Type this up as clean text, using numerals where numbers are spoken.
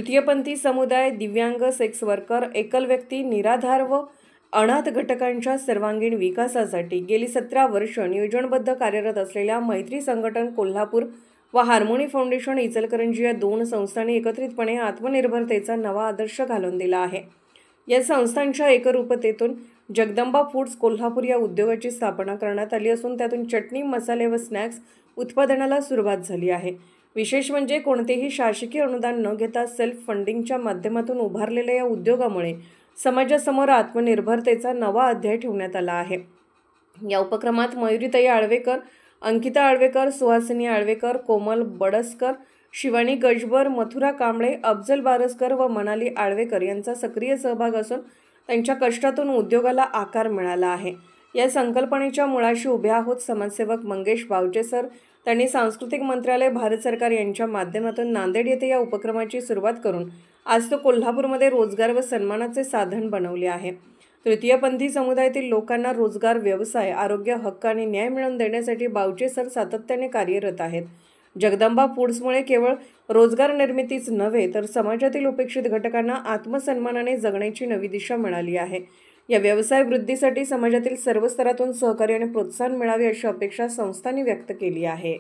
तृतीयपंथी समुदाय, दिव्यांग, सेक्स वर्कर, एकल व्यक्ती, निराधार व अनाथ घटकांच्या सर्वांगीण विकासासाठी गेली 17 वर्ष नियोजनबद्ध कार्यरत असलेल्या मैत्री संघटन कोल्हापूर व हार्मोनी फाउंडेशन इचलकरंजी या 2 संस्थांनी एकत्रितपणे आत्मनिर्भरतेचा नवा आदर्श घालून दिला आहे। या संस्थांच्या एकरूपतेतून जगदंबा फूड्स कोल्हापूर या उद्योगाची स्थापना करण्यात आली असून त्यातून चटणी, मसाले व स्नॅक्स उत्पादनाला सुरुवात झाली आहे। विशेष म्हणजे कोणतेही शासकीय अनुदान न घेता सेल्फ फंडिंगच्या माध्यमातून उभारलेल्या या उद्योगामुळे समाजासमोर आत्मनिर्भरतेचा नवा अध्याय ठेवण्यात आला आहे। या उपक्रमात मयुरीताई आळवेकर, अंकिता आळवेकर, सुहासिनी आळवेकर, कोमल बडसकर, शिवानी गजबर, मथुरा कांबळे, अफजल बारसकर व मनाली आळवेकर यांचा सक्रिय सहभाग असून त्यांच्या कष्टातून उद्योगाला आकार मिळाला आहे। या संकल्पनेच्या मुळाशी उभे आहोत समाजसेवक मंगेश बावचे सर। त्यांनी सांस्कृतिक मंत्रालय, भारत सरकार यांच्या माध्यमातून नांदेड येथे या उपक्रमाची सुरुवात करून आज तो कोल्हापूरमध्ये रोजगार व सन्मानाचे साधन बनवले आहे। तृतीयपंथी समुदायातील लोकांना रोजगार, व्यवसाय, आरोग्य, हक्क आणि न्याय मिळवून देण्यासाठी बावचे सर सातत्याने कार्यरत आहेत। जगदंबा फूड्समुळे केवळ रोजगार निर्मितीच नव्हे तर समाजातील उपेक्षित घटकांना आत्मसन्मानाने जगण्याची नवी दिशा मिळाली आहे। या व्यवसाय वृद्धीसाठी समाजातील सर्व स्तरातून सहकार्य आणि प्रोत्साहन मिळावे अशी अपेक्षा संस्थांनी व्यक्त केली आहे।